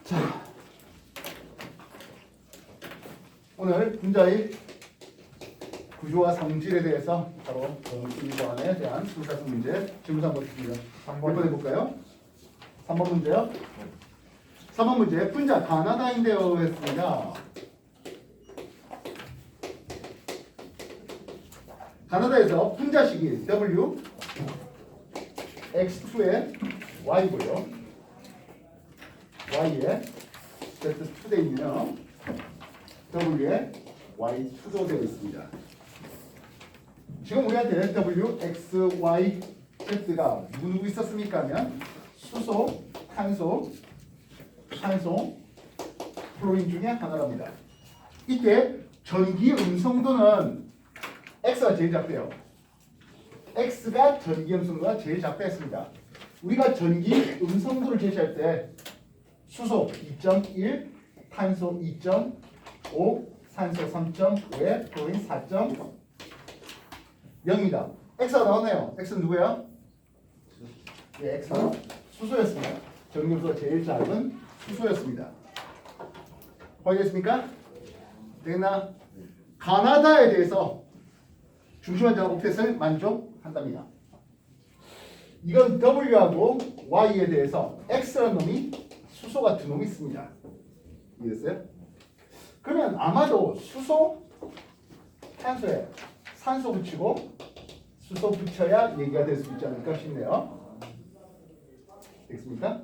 자, 오늘 분자의 구조와 성질에 대해서 바로 공수관에 대한 수사성 문제 질문서 한번 보겠습니다. 몇 번 해볼까요? 3번 문제요. 3번 문제 분자 가나다인데요 했습니다. 가나다에서 분자식이 W X2에 Y고요. Y에 Z2 되어 있네요. W에 Y2도 되어 있습니다. 지금 우리한테 W, X, Y, Z가 누구 있었습니까? 하면 수소, 탄소, 플로린 중에 하나랍니다. 이때 전기 음성도는 X가 제일 작대요. X가 전기 음성도가 제일 작다 했습니다. 우리가 전기 음성도를 제시할 때 수소 2.1, 탄소 2.5, 산소 3.5에 플로린 4.0입니다. X가 나왔네요. X는 누구예요? 예, X는 수소였습니다. 전기 음성도가 제일 작은 수소였습니다. 확인했습니까? 되나? 가나다에 대해서 중심원자가 옥텟을 만족한답니다. 이건 W하고 Y에 대해서 X라는 놈이 수소 같은 놈이 있습니다. 이해됐어요? 그러면 아마도 수소, 탄소에 산소 붙이고 수소 붙여야 얘기가 될 수 있지 않을까 싶네요. 됐습니까?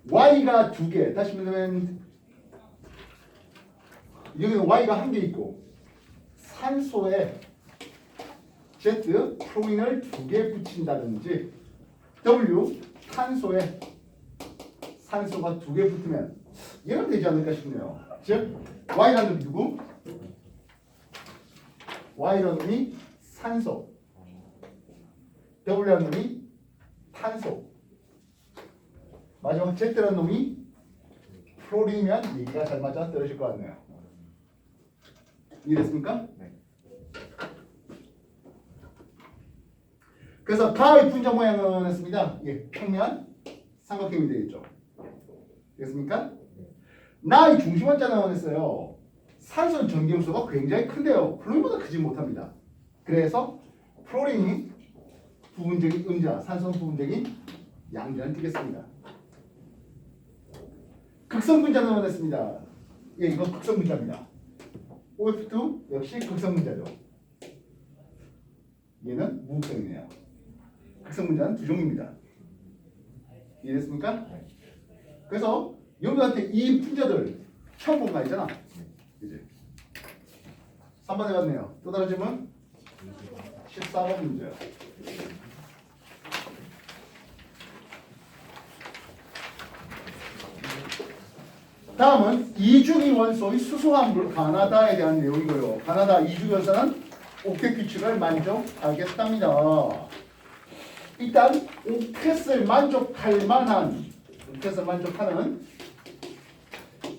Y가 두 개. 다시 말하면 여기는 Y가 한 개 있고 산소에 Z 플로린을 두 개 붙인다든지 W 탄소에 산소가 두 개 붙으면 이런 되지 않을까 싶네요. 즉 Y라는 놈이 누구? Y라는 놈이 산소, W라는 놈이 탄소, 마지막 Z라는 놈이 플로린이면 얘기가 잘 맞아 떨어질 것 같네요. 이해됐습니까? 네. 그래서 가의 분자 모양은 했습니다. 예, 평면 삼각형이 되겠죠. 됐습니까? 나의 중심원자는 했어요. 산소는 전기 음수가 굉장히 큰데요. 플로린보다 크지 못합니다. 그래서 플로린이 부분적인 음자, 산소는 부분적인 양자를 띠겠습니다. 극성 분자는 했습니다. 예, 이건 극성 분자입니다. OF2 역시 극성 분자죠. 얘는 무극성이네요. 극성 분자는 두 종입니다. 이해됐습니까? 그래서 여러분한테 이 분자들 처음 본 거 아니잖아. 이제 3번 해봤네요. 또 다른 질문? 14번 문제요. 다음은 이주기 원소의 수소환물 가나다에 대한 내용이고요. 가나다 이주기 원소는 옥텟 규칙을 만족하겠답니다. 일단 옥텟을 만족하는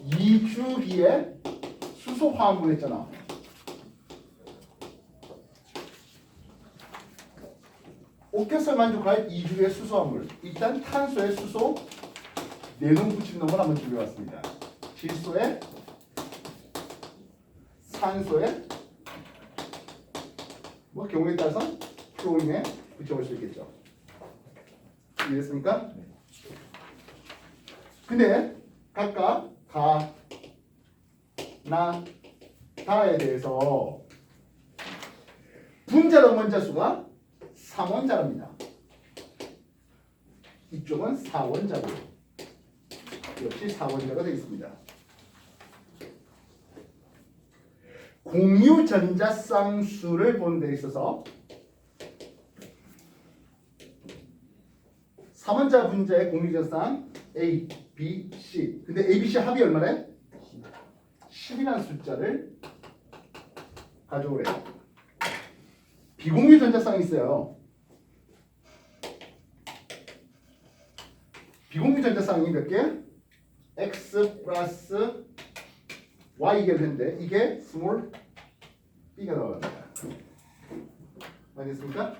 이주기의 수소화합물 했잖아. 옥텟을 만족할 이주기의 수소화합물. 일단 탄소의 수소 네놈 붙인 놈을 한번 준비해봤습니다. 질소에 산소에 뭐 경우에 따라서 플로린에 붙여볼 수 있겠죠. 이해됐습니까? 근데 각각 가, 나, 다에 대해서 분자랑 원자 수가 3원자랍니다. 이쪽은 4원자고 역시 4원자가 되겠습니다. 공유 전자쌍수를 보는 데 있어서 3원자 분자의 공유 전자쌍 A, B, C. 근데 A, B, C 합이 얼마래? 10이라는 숫자를 가져오래요. 비공유 전자쌍이 있어요. 비공유 전자쌍이 몇 개? X 플러스 Y가 되는데 이게 스몰 B가 나옵니다. 알겠습니까?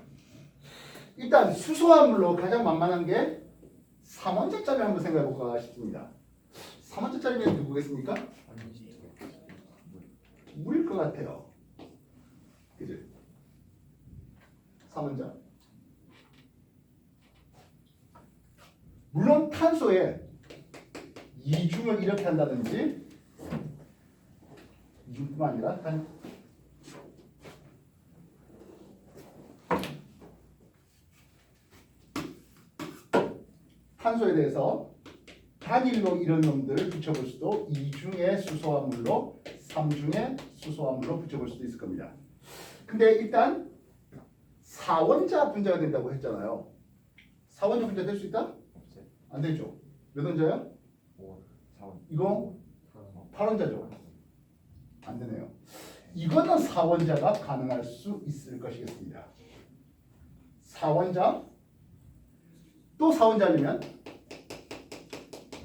일단 수소화물로 가장 만만한 게 3원자짜리 한번 생각해 볼까 싶습니다. 3원자짜리면 누구겠습니까? 물일 것 같아요. 그지? 3원자. 물론 탄소에 이중을 이렇게 한다든지 이중뿐만 아니라 탄소에 대해서 단일로 이런 놈들을 붙여볼 수도 2중의 수소화물로 3중의 수소화물로 붙여볼 수도 있을 겁니다. 근데 일단 4원자 분자가 된다고 했잖아요. 4원자 분자 될 수 있다? 안 되죠. 몇 원자야? 4원. 이거 8원자죠. 안 되네요. 이거는 4원자가 가능할 수 있을 것이겠습니다. 4원자 또 4원자면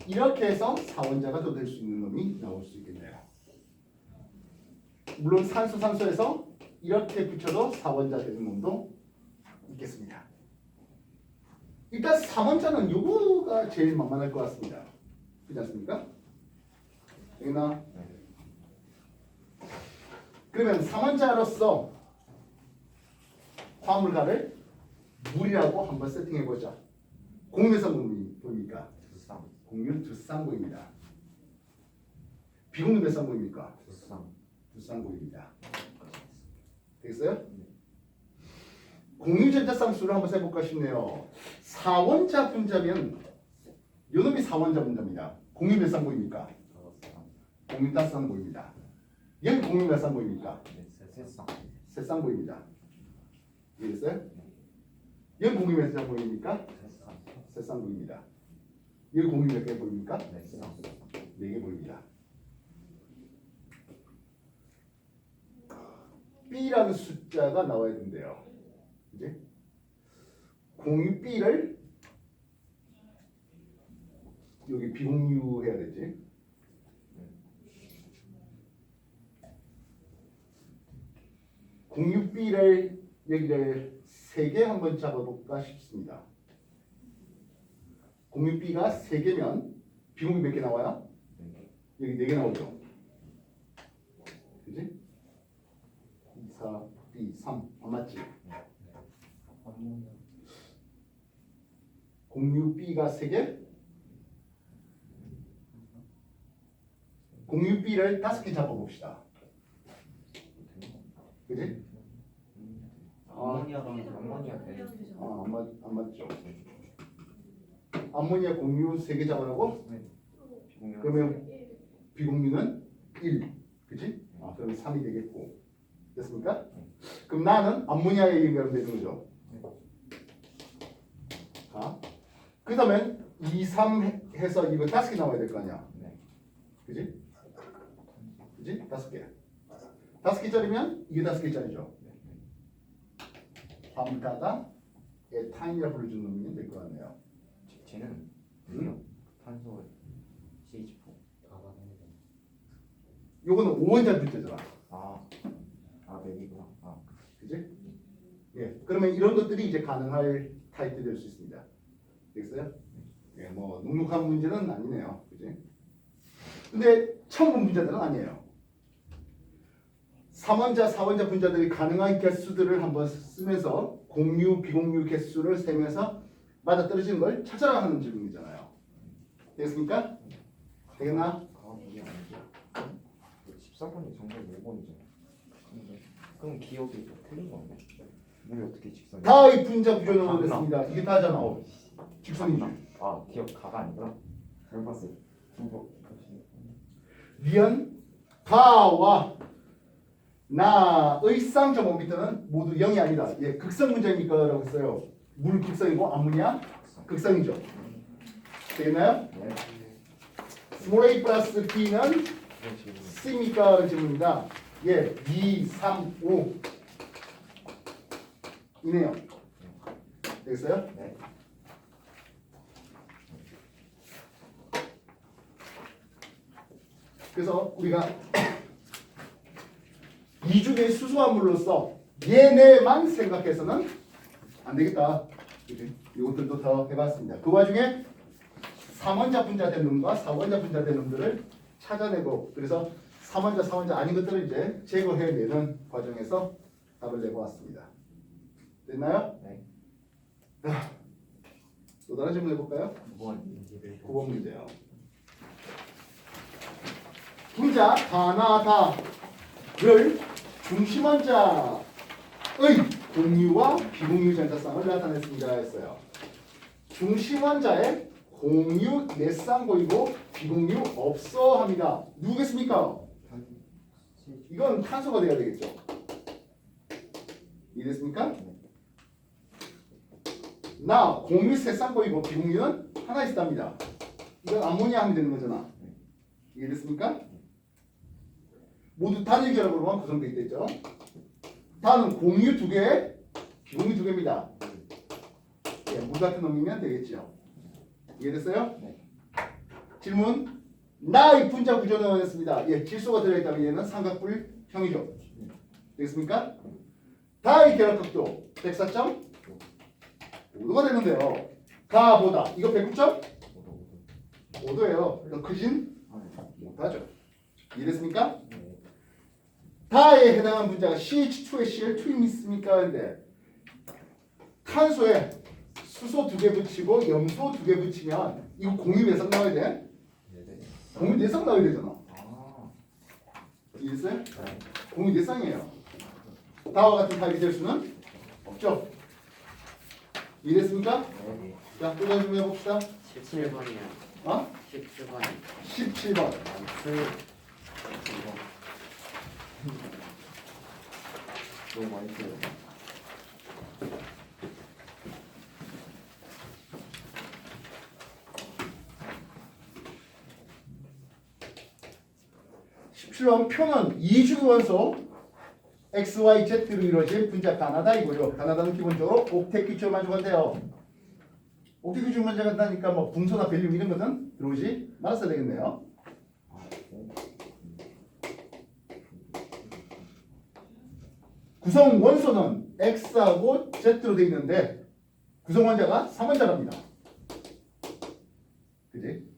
이렇게 해서 4원자가 또 될 수 있는 놈이 나올 수 있겠네요. 물론 산소에서 이렇게 붙여도 4원자 되는 놈도 있겠습니다. 일단 3원자는 요거가 제일 만만할 것 같습니다. 그렇지 않습니까? 여기나 그러면 3원자로서 화물가를 물이라고 한번 세팅해 보자. 공유몇 보입니까? 공유 두쌍 보입니다. 비공유 몇 쌍 보입니까? 두쌍 보입니다. 되겠어요? 공유 전자쌍수를 한번 해볼까 싶네요. 4원자 분자면 요놈이 4원자 분자입니다. 공유 몇 쌍 보입니까? 공유 5쌍 보입니다. 얘는 공유 몇 쌍 보입니까? 세 쌍 보입니다. 이해됐어요? 얘는 공유 몇 쌍 보입니까? 세 쌍 보입니다. 얘 공유 몇 개 보입니까? 네 개 보입니다. B라는 숫자가 나와야 된대요. 이제 공유 B를 여기 비공유 해야 되지. 공유 B를 여기를 3개 한번 잡아볼까 싶습니다. 공유 B가 3개면 비공유 몇 개 나와요? 여기 4개 나오죠. 그지? 2, 4, B, 3 안 맞지? 공유 B가 3개? 공유 B를 5개 잡아봅시다. 그지? 안 맞죠. 암모니아 공유 3개 잡으라고? 그러면 비공유는 1. 그치? 그러면 3이 되겠고. 됐습니까? 그럼 나는 암모니아에 얘기하면 되는 거죠. 그 다음에 2, 3 해서 이거 5개 나와야 될 거 아니야. 그치? 그치? 5개. 5개짜리면 이게 5개짜리죠. 밤가다 에타인이라 불러주는 놈이 될 것 같네요. 쟤는 탄소 CH4 요거는 5원자 분자잖아. 맥이구나. 그지? 예. 그러면 이런 것들이 이제 가능할 타입이 될 수 있습니다. 되겠어요? 예, 뭐 눅눅한 문제는 아니네요. 그지? 근데 처음 본 문제들은 아니에요. 3원자, 4원자 분자들이 가능한 개수들을 한번 쓰면서 공유, 비공유 개수를 세면서 맞아떨어지는 걸 찾아라 하는 질문이잖아요. 되겠습니까? 되겠나? 14번이 정답 5번이잖아. 그럼 기억이 좀 틀린 건데? 물이 어떻게 직선이? 다의 분자 구조는 됐습니다. 이게 다잖아. 직선이지. 기억 가가 아니구나. 잘 봤어요. 리언, 가와 나의 쌍점 5m는 모두 0이 아니다. 예, 극성 문제입니까? 라고 했어요. 물 극성이고 암모니아 극성이죠. 되겠나요? 네. 스몰 a 플러스 b는 c입니까? 라는 질문입니다. 예, 2, 3, 5 이네요. 되겠어요? 네. 그래서 우리가 이중의 수소화물로서 얘네만 생각해서는 안 되겠다. 그치? 이것들도 더 해봤습니다. 그 와중에 3원자 분자 된 놈과 4원자 분자 된 놈들을 찾아내고 그래서 3원자, 4원자 아닌 것들을 이제 제거해내는 과정에서 답을 내보았습니다. 됐나요? 네. 또 다른 질문 해볼까요? 9번 9번 문제요. 분자 다나다를 중심원자의 공유와 비공유 전자쌍을 나타냈습니다 했어요. 중심원자의 공유 내쌍 보이고 비공유 없어 합니다. 누구겠습니까? 이건 탄소가 돼야 되겠죠. 이해됐습니까? 나 공유 세쌍 보이고 비공유는 하나 있답니다. 이건 암모니아 하면 되는 거잖아. 이해됐습니까? 모두 단일 결합으로만 구성되어 있겠죠. 단은 공유 2개, 비공유 2개입니다. 예, 물 같은 놈이면 되겠죠. 이해됐어요? 네. 질문. 나의 분자 구조는 했습니다. 예, 질소가 들어있다면 얘는 삼각뿔형이죠. 되겠습니까? 다의 결합각도 104.5도가 되는데요. 가보다 이거 109.5도예요. 더 크진 못하죠. 이해됐습니까? 다에 해당하는 분자가 CH2에 Cl2이 있습니까? 근데 탄소에 수소 2개 붙이고 염소 2개 붙이면 이거 공유 내성 나와야 돼? 공유 내성 나와야 되잖아. 이해됐어요? 공유 내성이에요. 다와 같은 타입이 될 수는 없죠. 이해됐습니까? 자, 또 다시 좀 해봅시다. 17번이요. 어? 17번. 17번. 너무 많이 써요. 번 표는 이주기 원소 X, Y, Z로 이루어진 분자 가나다이고요. 가나다는 기본적으로 옥텟 기초를 만족한대요. 옥텟 기초를 만족한다니까 뭐 분소나 벨륨 이런 것은 들어오지 말았어야 되겠네요. 구성 원소는 X하고 Z로 되어 있는데 구성 원자가 3원자랍니다. 그지?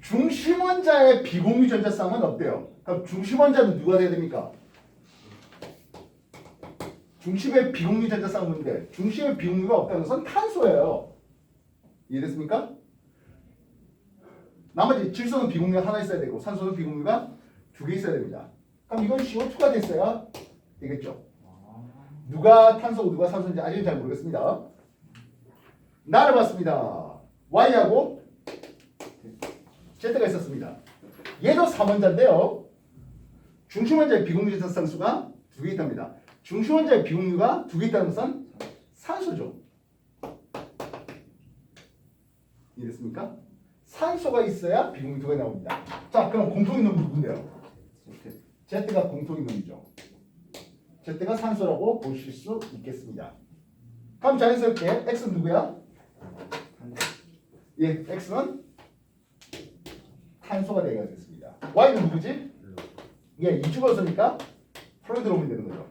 중심 원자의 비공유 전자쌍은 없대요. 그럼 중심 원자는 누가 돼야 됩니까? 중심의 비공유 전자쌍은 뭔데? 중심의 비공유가 없다는 것은 탄소예요. 이해됐습니까? 나머지 질소는 비공유가 하나 있어야 되고 산소는 비공유가 2개 있어야 됩니다. 그럼 이건 CO2가 됐어야 되겠죠. 누가 탄소고 누가 산소인지 아직은 잘 모르겠습니다. 나를 봤습니다. Y하고 Z가 있었습니다. 얘도 3원자인데요. 중심원자의 비공유 전자쌍수가 2개 있답니다. 중심원자의 비공유가 2개 있다는 것은 산소죠. 이해됐습니까? 산소가 있어야 비공유 2개 나옵니다. 자, 그럼 공통인놈은 누군데요? Z가 공통인놈이죠. Z가 산소라고 보실 수 있겠습니다. 그럼 자연스럽게 X는 누구야? 예, X는 탄소가 되겠습니다. Y는 누구지? 예, 이주거서니까 프로 들어오면 되는 거죠.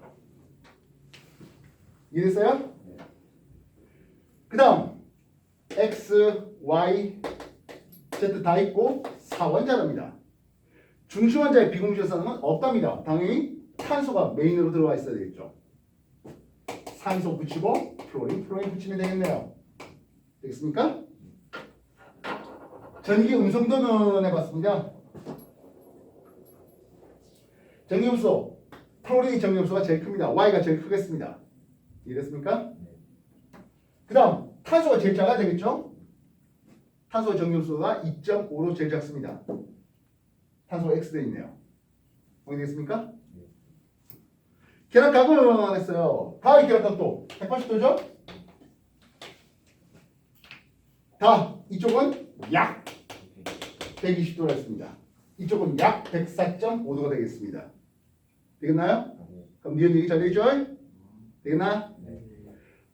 이해됐어요? 그 다음 X, Y, Z 다 있고 4원자랍니다. 중심원자의 비공유전자는 없답니다. 당연히 탄소가 메인으로 들어와 있어야 되겠죠. 산소 붙이고 플로린 붙이면 되겠네요. 되겠습니까? 전기 음성도는 해봤습니다. 전기음수 플로린의 전기음수가 제일 큽니다. Y가 제일 크겠습니다. 이해됐습니까? 그 다음 탄소가 제일 작아야 되겠죠? 탄소 전기음수가 2.5로 제일 작습니다. 탄소가 X되어 있네요. 확인되겠습니까? 결합각은 했어요. 다의 결합각도 180도죠? 다 이쪽은 약 120도라 했습니다. 이쪽은 약 104.5도가 되겠습니다. 되겠나요? 그럼 니은 얘기 잘 되죠? 되겠나?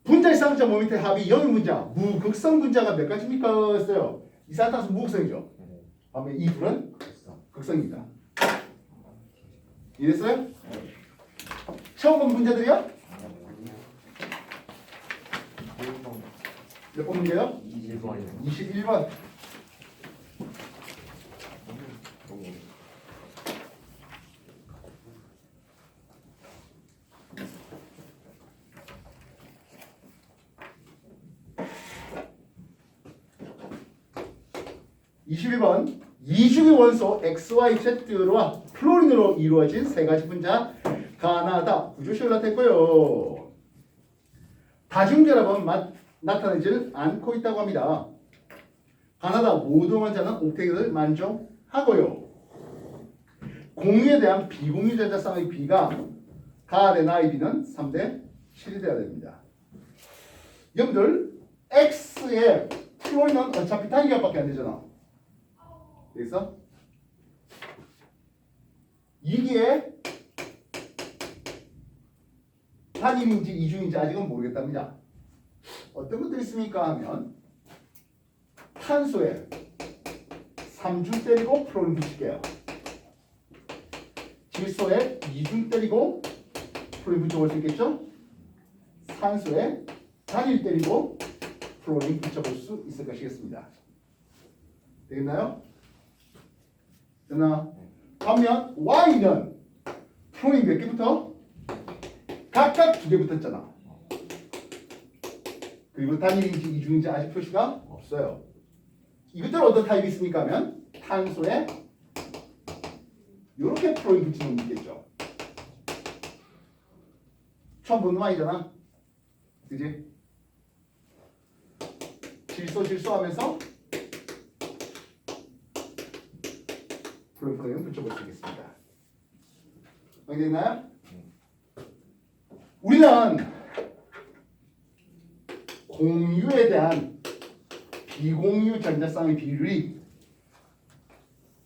분자의 쌍자 모멘트의 합이 영의 분자, 무극성 분자가 몇 가지입니까? 했어요. 이산화탄소 무극성이죠. 그러면 이 둘은 극성입니다. 이해됐어요? 처음 본 분자들이요? 몇 번 문제요? 21번이요. 21번. 너무 21번 이중의 원소 XYZ와 플로린으로 이루어진 세 가지 분자 가나다 구조식을 나타냈고요. 다중결합은 나타나지 않고 있다고 합니다. 가나다 모든 원자는 옥텟을 만족하고요. 공유에 대한 비공유 전자쌍의 비가 가 대 나의 비는 3대 7이 되어야 됩니다. 여러분들 X의 플로린은 어차피 단기값밖에 안 되잖아. 여기서 이게 단일인지 이중인지 아직은 모르겠답니다. 어떤 것들이 있습니까 하면 탄소에 3중 때리고 플로린 붙일게요. 질소에 2중 때리고 플로린 붙여볼 수 있겠죠? 산소에 단일 때리고 플로린 붙여볼 수 있을 것이겠습니다. 되겠나요? 됐나? 반면 Y는 플로린 몇 개부터? 각각 2개 붙었잖아. 그리고 단일인지 이중인지 아직 표시가 없어요. 이것들 어떤 타입이 있습니까 하면 탄소에 이렇게 플로린 붙이는 게 있겠죠. 처음 보는 Y잖아. 그지? 질소 하면서 플로린 붙여볼 수 있겠습니다. 알겠나요? 우리는 공유에 대한 비공유 전자쌍의 비율이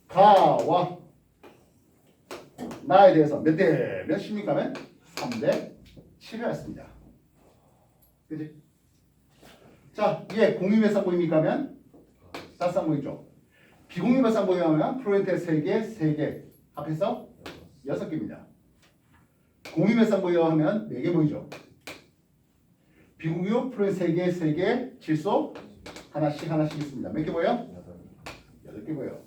가와 나에 대해서 몇 대 몇입니까 하면 3대 7이었습니다. 그지? 자, 이게 공유 몇 쌍보입니까 하면 4쌍보이죠. 비공유 몇 쌍보이면 플로렌테 3개, 3개 합해서 6개입니다. 공유 몇 쌍보이어 하면 4개 보이죠. 비공유 플로렌 3개, 3개, 질소 하나씩 있습니다. 몇 개 보여? 8개 보여.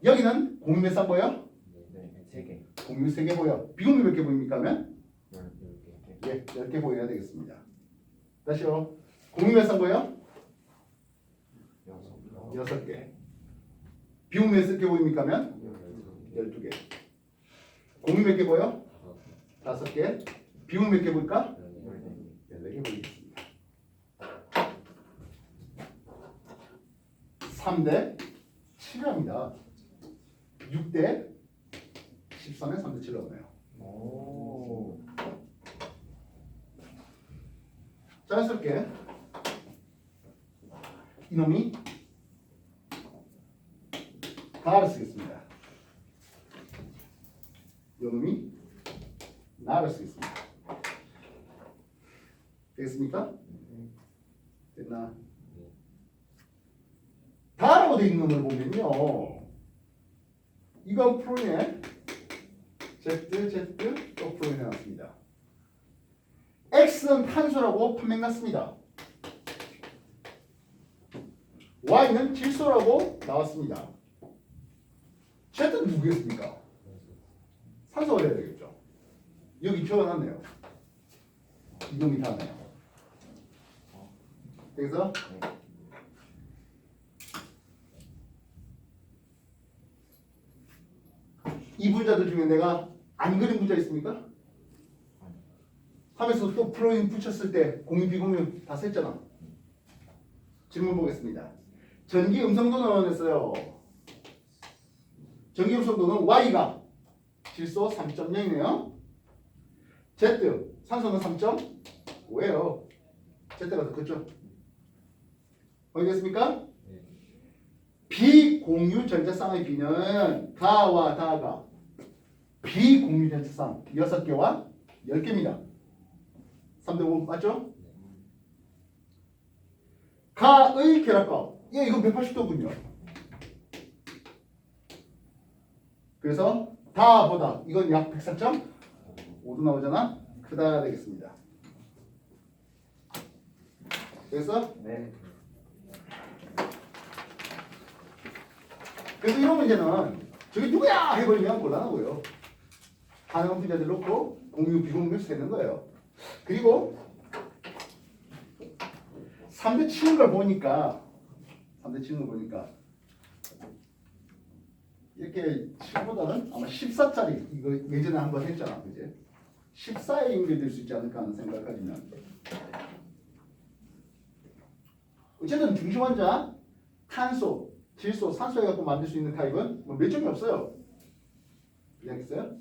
여기는 공유 몇 쌍보여? 네, 3개. 공유 3개 보여. 비공유 몇 개 보입니까 하면? 10개. 예, 10개 보여야 되겠습니다. 다시요. 공유 몇 쌍보여? 6개. 비공유 몇 개 보입니까 하면? 12개. 공유 몇 개 보여? 5개. 비공유 몇 개 보일까? 14개 보이겠습니다. 3대 7이랍니다. 6대 13에 3대 7을 오네요. 오. 자연스럽게 이놈이 나를 쓰겠습니다. 이놈이 나를 쓰겠습니다. 되겠습니까? 됐나? 다라고 되어 있는 걸 보면요. 이건 프로네 Z 또 프로네 나왔습니다. X는 탄소라고 판명 났습니다. Y는 질소라고 나왔습니다. Z는 누구겠습니까? 산소가 돼야 되겠죠. 여기 표현하네요. 이놈이 다네요. 그래서 이 분자들 중에 내가 안 그린 분자 있습니까? 하면서 또 플로린 붙였을 때 공유 비공유 다 셌잖아. 질문 보겠습니다. 전기 음성도 나왔어요. 전기 음성도는 Y가 질소 3.0이네요. Z 산소는 3.5예요. Z가 더 크죠? 알겠습니까? 비공유 전자쌍의 비는 가와 다가 비공유 전자쌍 6개와 10개입니다. 3대 5 맞죠? 가의 결합값 이건 180도군요. 그래서 다보다 이건 약 104.5도 나오잖아. 크다 되겠습니다. 됐어? 네. 그래서 이런 문제는 저게 누구야 해버리면 곤란하고요. 가능한 분자들 놓고 공유 비공유 세는 거예요. 그리고 3대 치는 걸 보니까 이렇게 7보다는 아마 14짜리 이거 예전에 한번 했잖아, 그지? 14에 연결될 수 있지 않을까 하는 생각까지는. 어쨌든 중심 원자, 탄소, 질소, 산소 해갖고 만들 수 있는 타입은 뭐 몇 종이 없어요. 이해하겠어요?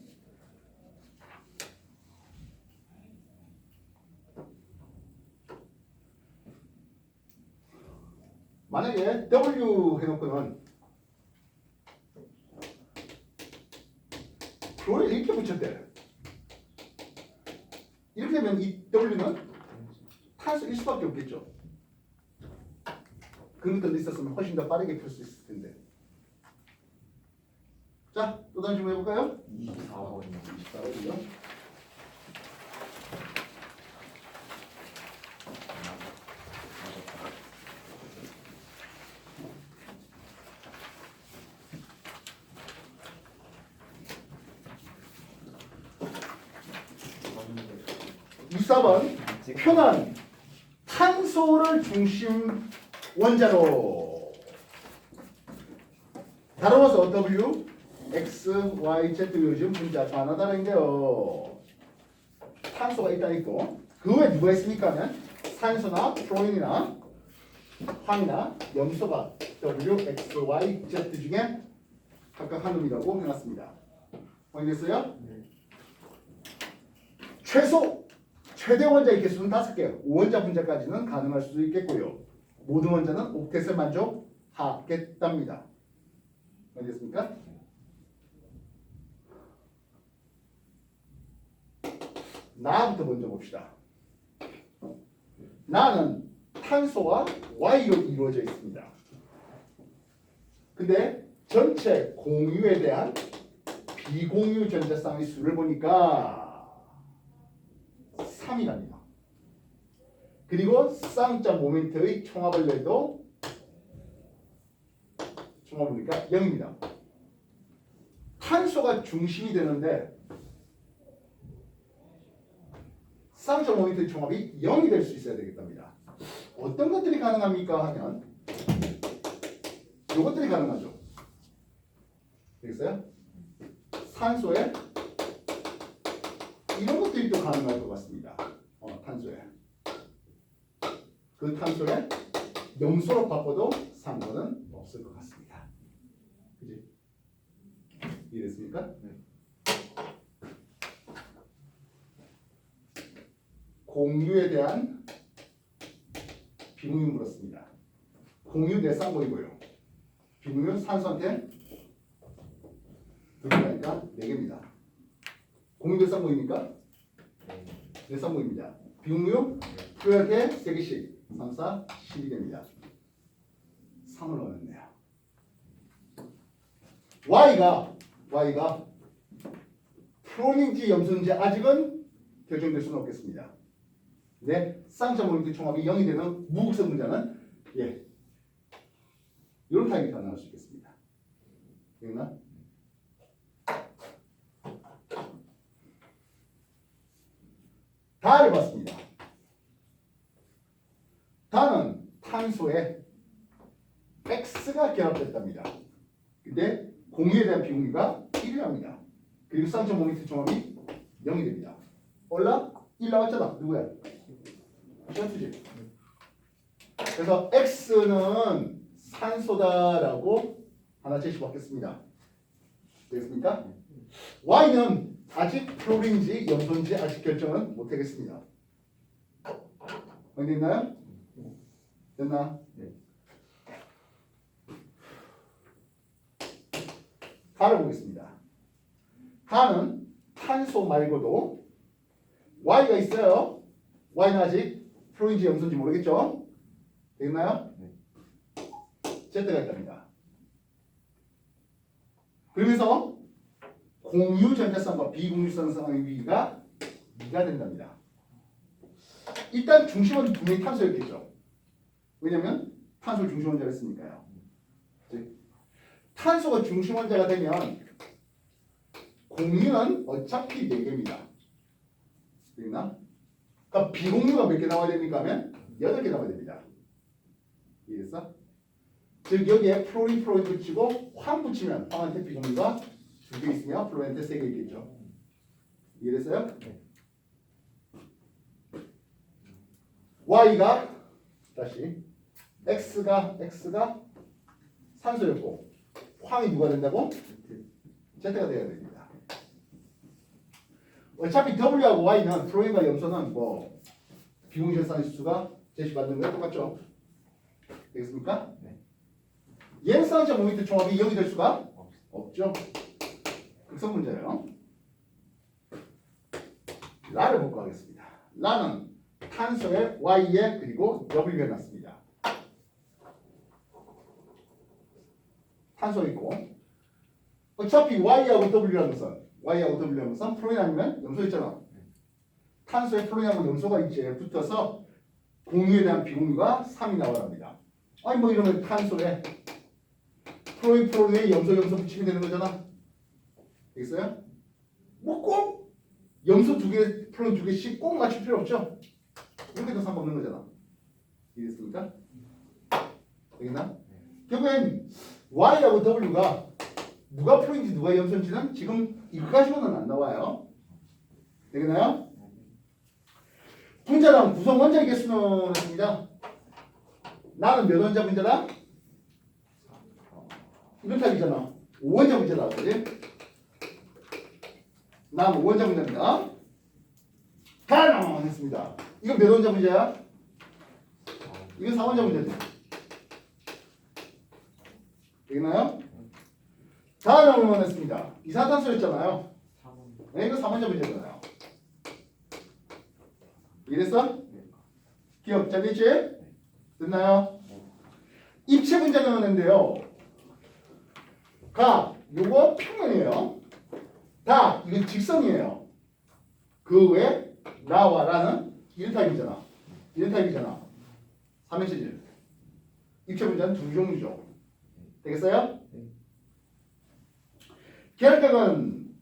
만약에 W 해놓고는 flo를 이렇게 붙였대. 이렇게 되면 이 W는 탄소일 수밖에 없겠죠. 그런 것도 있었으면 훨씬 더 빠르게 풀 수 있을 텐데. 자, 또 다른 질문 해볼까요? 24번이요. 24번이요. 표는 탄소를 중심 원자로 다뤄서 W, X, Y, Z 요즘 분자 가나다라인데요. 탄소가 일단 있고 그 외에 누가 있습니까 하면 산소나 플로린이나 황이나 염소가 W, X, Y, Z 중에 각각 한 놈이라고 해놨습니다. 확인됐어요? 최대 원자의 개수는 5개요. 5원자 분자까지는 가능할 수도 있겠고요. 모든 원자는 옥텟을 만족하겠답니다. 알겠습니까? 나부터 먼저 봅시다. 나는 탄소와 Y로 이루어져 있습니다. 근데 전체 공유에 대한 비공유 전자쌍의 수를 보니까 3이랍니다. 그리고 쌍점 모멘트의 총합을 내도 총합을 보니까 0입니다. 탄소가 중심이 되는데 쌍점 모멘트의 총합이 0이 될 수 있어야 되겠답니다. 어떤 것들이 가능합니까 하면 이것들이 가능하죠. 되겠어요? 산소에 이런 것들이 또 가능할 것 같습니다. 탄소에. 그 탄소에 염소로 바꿔도 상관은 없을 것 같습니다. 그지? 이해됐습니까? 공유에 대한 비공유 물었습니다. 공유 내 쌍보이고요. 비공유 산소한테 두 개니까 4개입니다. 공유 몇 쌍보입니까? 몇 쌍보입니다. 비공유 표현에 3개씩 3, 4, 10이 됩니다. 3을 얻었네요. Y가 플로린인지 염소인지 아직은 결정될 수는 없겠습니다. 네, 쌍점 모멘트 총합이 0이 되는 무극성 분자는 이런 타입이 가능할 수 있겠습니다. 됐나? 다를 봤습니다. 다는 탄소에 X가 결합됐답니다. 근데 공유에 대한 비공유가 1이랍니다. 그리고 쌍점 모멘트 총합이 0이 됩니다. 올라? 1 나왔잖아. 누구야? 셔츠지. 그래서 X는 산소다라고 하나 제시받겠습니다. 되겠습니까? Y는 아직 플로린인지 염소인지 아직 결정은 못하겠습니다. 어디 있나요? 됐나? 네. 가를 보겠습니다. 가는 탄소 말고도 Y가 있어요. Y는 아직 플로린인지 염소인지 모르겠죠? 되겠나요? Z가 있답니다. 그러면서 공유 전자쌍과 비공유 전자쌍의 위기가 2가 된답니다. 일단 중심은 분명히 탄소였겠죠. 왜냐면 탄소를 중심 원자로 했으니까요. 그치? 탄소가 중심 원자가 되면 공유는 어차피 4개입니다. 그러나 그러니까 비공유가 몇 개 나와야 됩니까 하면 8개 나와야 됩니다. 이해했어? 즉 여기에 플로린 붙이고 황 붙이면 황한테 비공유가 2개 있으며 플로린한테 3개 있겠죠. 이해됐어요? Y가 다시 X가 산소였고 황이 누가 된다고? Z가 돼야 됩니다. 어차피 W하고 Y는 플로린과 염소는 뭐 비공유절산 수가 제시 받는 거랑 똑같죠? 되겠습니까? 네. 예산자 모멘트 총합이 0이 될 수가 없죠. 극성 문제예요. 라를 볼거 하겠습니다. 라는 탄소의 Y에 그리고 W에 놨습니다. 탄소 있고 어차피 Y하고 W라는 것은 플로린 아니면 염소 있잖아. 탄소에 플로린하고 염소가 이제 붙어서 공유에 대한 비공유가 3이 나와랍니다. 아니 뭐 이러면 탄소에 플로린에 염소 붙이면 되는 거잖아. 되겠어요? 뭐 꼭 염소 2개, 플로린 2개씩 꼭 맞출 필요 없죠. 이렇게 도 상관없는 거잖아. 이해됐습니까? 되겠나? 결국엔 Y하고 W가 누가 플로인지 누가 염소인지는 지금 이거 가지고는 안 나와요. 되겠나요? 분자랑 구성 원자의 개수는 했습니다. 나는 몇 원자 분자다? 이런 타입이잖아. 5원자 분자다. 그지? 난 5원자 분자입니다. 가능! 했습니다. 이건 몇 원자 분자야? 이건 4원자 분자지. 되겠나요? 가능! 했습니다. 이산화탄소였잖아요. 네, 이거 3원자 분자잖아요. 이해됐어? 기억 잘 됐지? 됐나요? 입체 분자는 했는데요. 가, 요거 평면이에요. 다, 이건 직선이에요. 그 외에 나와 라는 이런 타입이잖아. 3의 체질. 입체 분자는 2종류죠. 되겠어요? 계열각은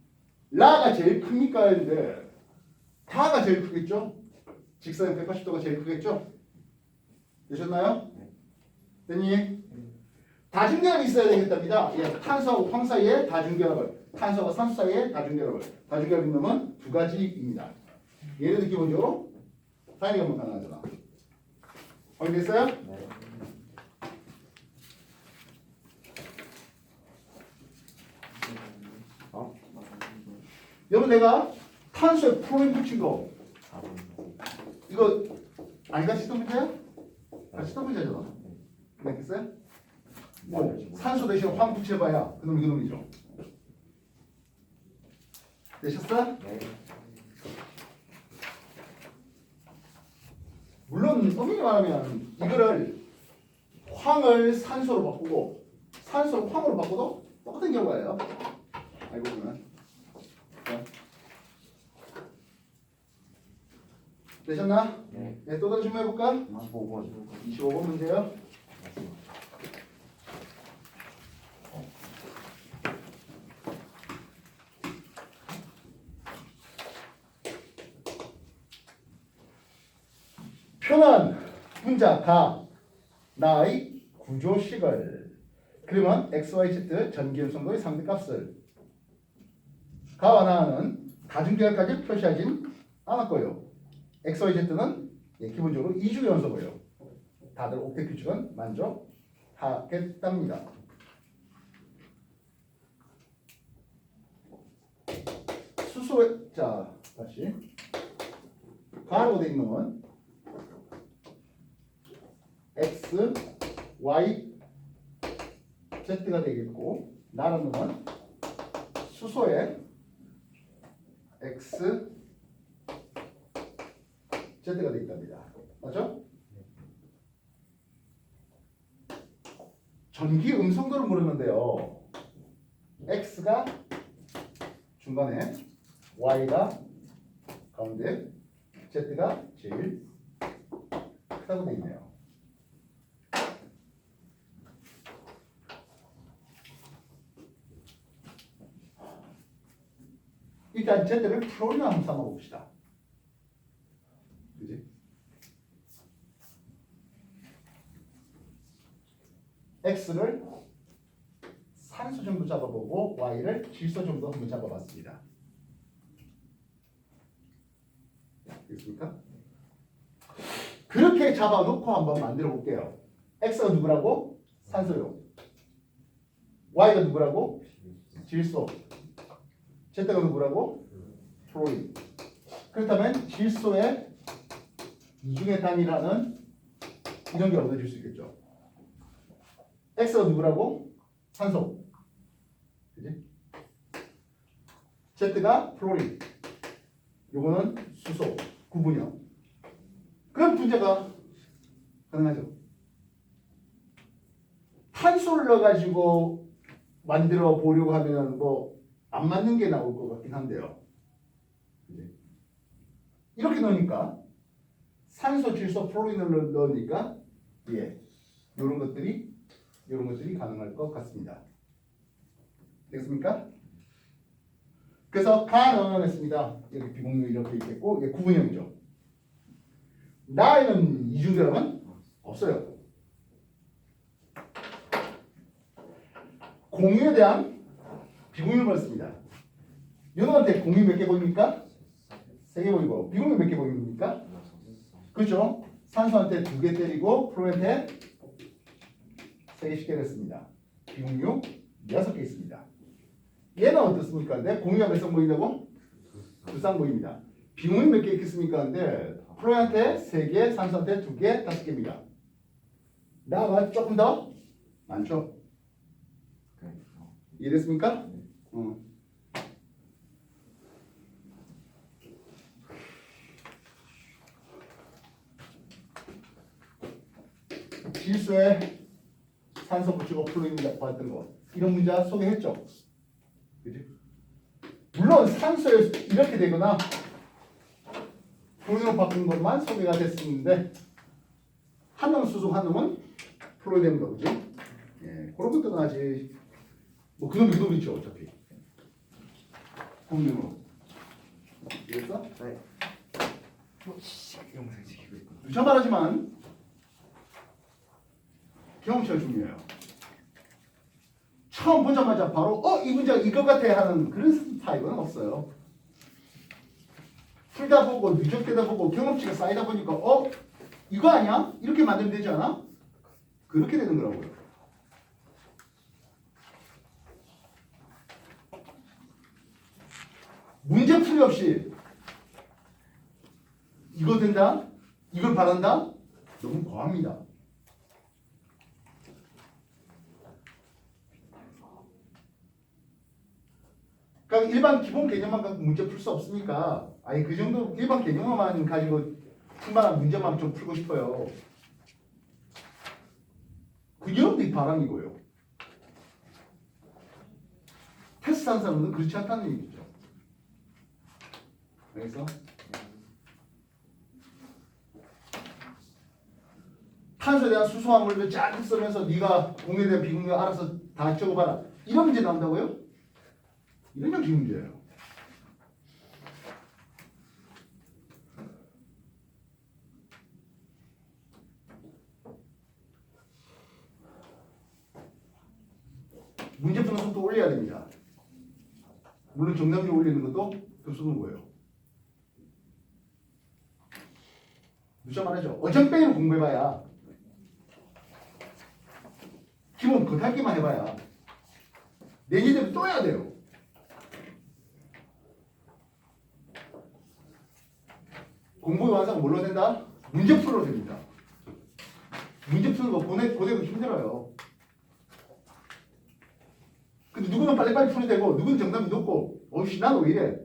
라가 제일 큽니까? 했는데 다가 제일 크겠죠? 직선 180도가 제일 크겠죠? 되셨나요? 됐니? 다중결합이 있어야 되겠답니다. 예, 탄소하고 황 사이에 다중결합을, 탄소와 산소 사이에 다중결합을. 다중결합 놈은 2가지입니다. 얘네도 기본적으로 사이가 가능하잖아. 확인됐어요? 네. 여러분 내가 탄소에 프로인 붙인 거 이거 아니 같이 또 문제야? 같이 또 문제잖아. 알겠어요? 뭐 산소 대신 황 붙여봐야 그놈이 그놈이죠. 되셨어? 네. 물론 엄밀히 말하면 이거를 황을 산소로 바꾸고 산소를 황으로 바꿔도 똑같은 결과예요. 알고 보면. 자. 되셨나? 네. 네, 또 다시 좀 해볼까? 25번. 25번 문제요. 표는 분자 가 나의 구조식을 그러면 XYZ 전기연성도의 상대값을 가와 나는 다중계열까지 표시하진 않았고요. XYZ는 기본적으로 이주 연소고요. 다들 옥텟 규칙은 만족하겠답니다. 수소의 자 다시 가로 돼 있는 건 X, Y, Z가 되겠고 나라는 건 수소의 X, Z가 되겠답니다. 맞죠? 전기 음성도를 물었는데요. X가 중간에, Y가 가운데, Z가 제일 크다고 되어 있네요. 일단 Z를 프로리너 한번 삼아 봅시다. 그지? X를 산소 정도 잡아보고 Y를 질소 정도 한번 잡아봤습니다. 됐습니까? 그렇게 잡아놓고 한번 만들어 볼게요. X가 누구라고? 산소요. Y가 누구라고? 질소. Z가 누구라고? 프로린. 그렇다면 질소의 이중의 단위라는 이런 게 얻어질 수 있겠죠. X가 누구라고? 산소. 그지? Z가 플로린. 요거는 수소, 구분형. 그럼 분자가 가능하죠. 탄소를 넣어가지고 만들어 보려고 하면 뭐 안 맞는 게 나올 것 같긴 한데요. 그지? 이렇게 넣으니까 산소, 질소, 플로린을 넣으니까 예, 이런 것들이 가능할 것 같습니다. 되겠습니까? 그래서 가능했습니다. 여기 비공유 이렇게 있겠고 이게 구분형이죠. 나에는 이중결합은 없어요. 공유에 대한 비공유를 벌습니다. 요놈한테 공유 몇 개 보입니까? 3개 보이고 비공유 몇 개 보입니까? 그렇죠? 산소한테 2개 때리고 프로한테 3개씩 때렸습니다. 비공유 6개 있습니다. 얘는 어떻습니까? 내 공유가 몇 쌍 보인다고? 2쌍 보입니다. 비공유 몇 개 있겠습니까? 근데 프로한테 3개, 산소한테 2개, 5개입니다. 나가 조금 더 많죠? 이해됐습니까? 질소에 산소 붙이고 플로린 봤던 거 이런 문제 소개했죠? 그지? 물론 산소에 이렇게 되거나 플로린으로 바꾼 것만 소개가 됐었는데 한 놈은 수소, 한 놈은 플로린 되는 거 그지? 예, 그런 것들은 아직 뭐 그놈이 그놈이죠 어차피 공룡으로 이해했어? 네. 영상 찍히고 있구나. 누차 말하지만 경험치가 중요해요. 처음 보자마자 바로 이 문제가 이거 같아 하는 그런 타입은 없어요. 풀다 보고 누적되다 보고 경험치가 쌓이다 보니까 이거 아니야? 이렇게 만들면 되지 않아? 그렇게 되는 거라고요. 문제 풀이 없이 이거 된다? 이걸 바란다? 너무 과합니다. 그러니까 일반 기본 개념만 갖고 문제 풀 수 없으니까 아니 그 정도 일반 개념만 가지고 충분한 문제만 좀 풀고 싶어요. 그 여러분들이 바람이고요. 테스트한 사람은 그렇지 않다는 얘기죠. 알겠어? 탄소에 대한 수소화물을 쫙 쓰면서 네가 공유에 대한 비공유 알아서 다 적어봐라. 이런 문제 나온다고요? 이런 형식 문제예요. 문제 푸는 속도 올려야 됩니다. 물론 정답률 올리는 것도 교수는 거예요. 누차 말하죠. 어정빼기로 공부해봐야 기본 겉핥기만 해봐야 내년에도 또 해야 돼요. 공부의 완성은 뭘로 된다? 문제 풀어로 됩니다. 문제 푸는 거 고되고 힘들어요. 근데 누구는 빨리빨리 풀어야 되고 누구는 정답이 높고 어이씨 나는 왜 이래?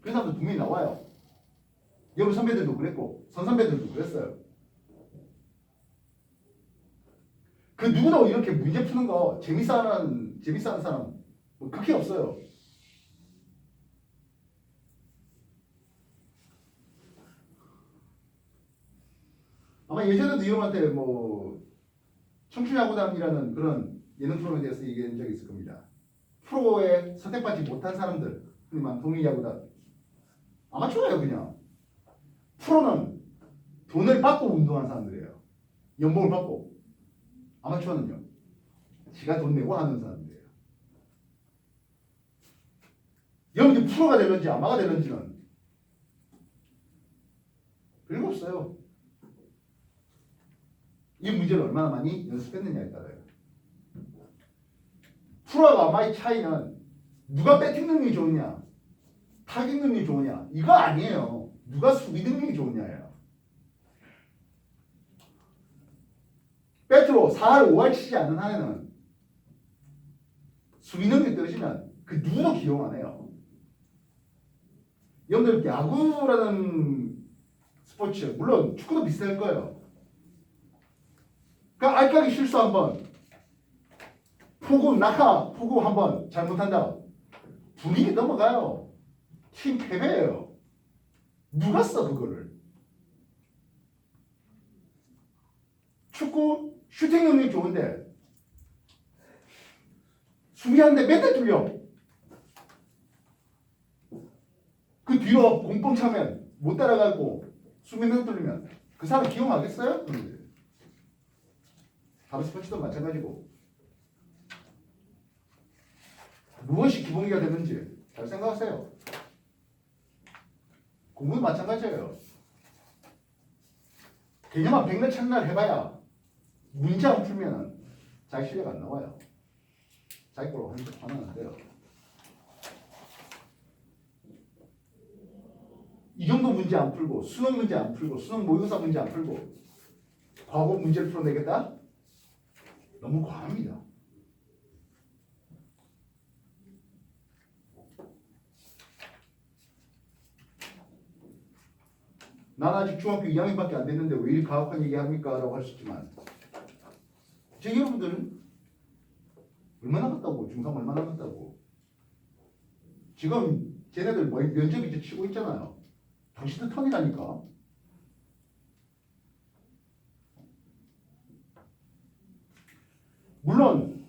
그런 사람들 분명히 나와요. 여러분 선배들도 그랬고 선배들도 그랬어요. 그 누구도 이렇게 문제 푸는 거 재밌어하는 사람 뭐 그렇게 없어요. 아마 예전에도 여러분한테 뭐 청춘야구단이라는 그런 예능 프로그램에 대해서 얘기한 적이 있을 겁니다. 프로에 선택받지 못한 사람들, 흔히 말하는 동의야구단, 아마추어예요 그냥. 프로는 돈을 받고 운동하는 사람들이에요. 연봉을 받고. 아마추어는요, 지가 돈 내고 하는 사람들이에요. 여기 프로가 되는지 아마가 되는지는 별거 없어요. 이 문제를 얼마나 많이 연습했느냐에 따라요. 프로와 아마의 차이는 누가 배팅 능력이 좋으냐, 타격 능력이 좋으냐, 이거 아니에요. 누가 수비 능력이 좋으냐예요. 배트로 4할 5할 치지 않는 한에는 수비 능력이 떨어지면 그 누구도 기용 안 해요. 여러분들 야구라는 스포츠, 물론 축구도 비슷할 거예요. 그러니까 알까기 실수 한번, 포구 낙하 포구 한번 잘못한다, 분위기 넘어가요. 팀 패배예요. 누가 써 그거를? 축구 슈팅 능력이 좋은데 수비하는데 맨날 뚫려. 그 뒤로 공뻥 차면 못 따라가고 수비 맨날 뚫리면 그 사람 기용하겠어요? 다른 스포츠도 마찬가지고. 무엇이 기본기가 되는지 잘 생각하세요. 공부도 마찬가지예요. 개념만 백날 첫날 해봐야 문제 안 풀면 자기 실력 안 나와요. 자기 거로 하면 안 돼요. 이 정도 문제 안 풀고, 수능 문제 안 풀고, 수능 모의고사 문제 안 풀고 과거 문제를 풀어내겠다? 너무 과합니다. 난 아직 중학교 2학년밖에 안 됐는데 왜 이리 가혹한 얘기합니까? 라고 할 수 있지만, 제 여러분들은 얼마나 남았다고, 중3 얼마나 남았다고. 지금 쟤네들 면접 이제 치고 있잖아요. 당신들 턴이라니까. 물론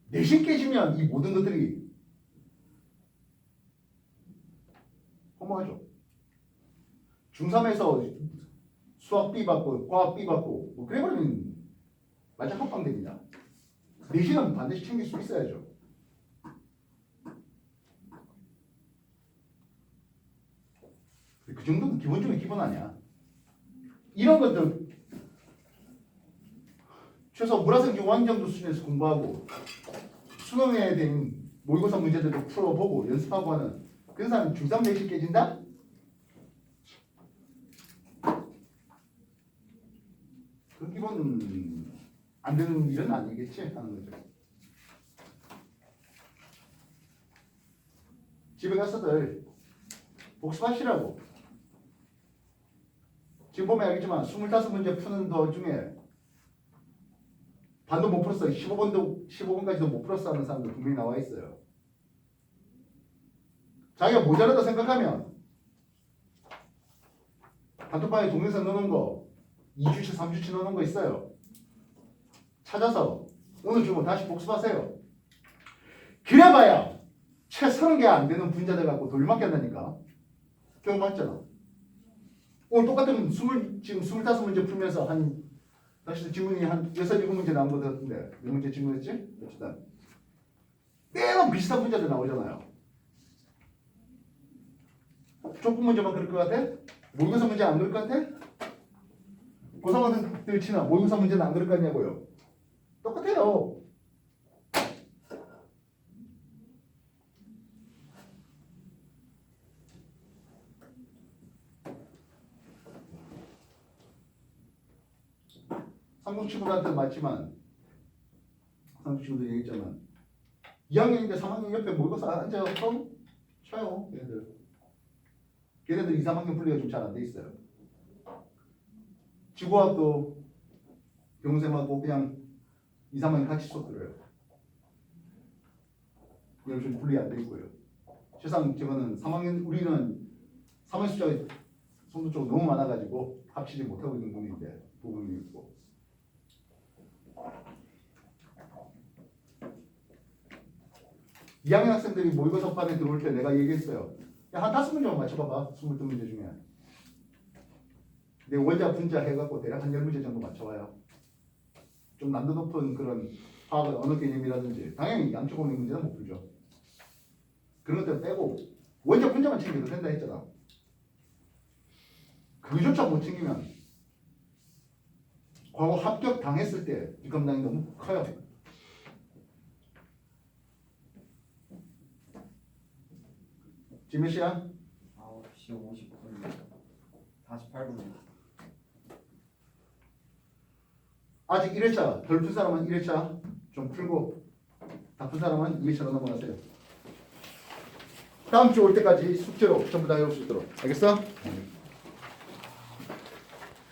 내신 깨지면 이 모든 것들이 허무하죠. 중3에서 수학 B 받고 과학 B 받고 뭐 그래버리면 완전 합방됩니다. 내신은 반드시 챙길 수 있어야죠. 그 정도는 기본 중에 기본 아니야. 이런 것들 최소 물화생 교환 정도 수준에서 공부하고 수능에 대한 모의고사 문제들도 풀어보고 연습하고 하는 그런 사람이 중3 내신 깨진다? 그 기본 안 되는 일은 아니겠지 하는 거죠. 집에 가서들 복습하시라고. 지금 보면 알겠지만 25문제 푸는 도중에 반도 못 풀었어. 15번까지도 못 풀었어 하는 사람들 분명히 나와 있어요. 자기가 모자라다 생각하면 단톡방에 동영상 넣어놓은 거 2주치 3주치 넣어놓은 거 있어요. 찾아서 오늘 주고 다시 복습하세요. 그래봐야 채 30개 안 되는 분자들 갖고 돌려막기 한다니까. 경험 맞잖아. 오늘 똑같은 지금 25문제 풀면서 다시 지문이 한 6, 7문제 나온 것 같은데 몇 문제 질문했지? 일단 매번 비슷한 문제들 나오잖아요. 족구 문제만 그럴 것 같아? 모의고사 문제 안 그럴 것 같아? 고3한들 치나 모의고사 문제는 안 그럴 거 아니냐고요. 똑같아요. 삼국 친구들한테 맞지만 삼국 친구들 얘기했잖아. 2학년인데 3학년 옆에 모의고사 앉아서 쳐요. 걔네들 2, 3학년 분리가 좀 잘 안 돼 있어요. 지구학도 경쌤하고 그냥 2, 3학년 같이 수업 들어요. 이런 좀 분리 안 돼 있고요. 세상 저거는 3학년 우리는 3학년 숫자가 선도적으로 너무 많아가지고 합치지 못하고 있는 부분이 있고. 2학년 학생들이 모의고사 반에 들어올 때 내가 얘기했어요. 야, 한 5문제만 맞춰봐봐. 22문제 중에. 내 원자 분자 해갖고 대략 한 10문제 정도 맞춰봐요. 좀 난도 높은 그런 화학의 언어 개념이라든지 당연히 양적 공식 문제는 못 풀죠. 그런 것들 빼고 원자 분자만 챙겨도 된다 했잖아. 그조차 못 챙기면 과거 합격 당했을 때 뒷감당이 너무 커요. 지금 몇 시야? 9시 50분 48분. 아직 1회차 덜 푼 사람은 1회차 좀 풀고 다 푼 사람은 2회차로 넘어가세요. 다음 주 올 때까지 숙제로 전부 다 해올 수 있도록. 알겠어?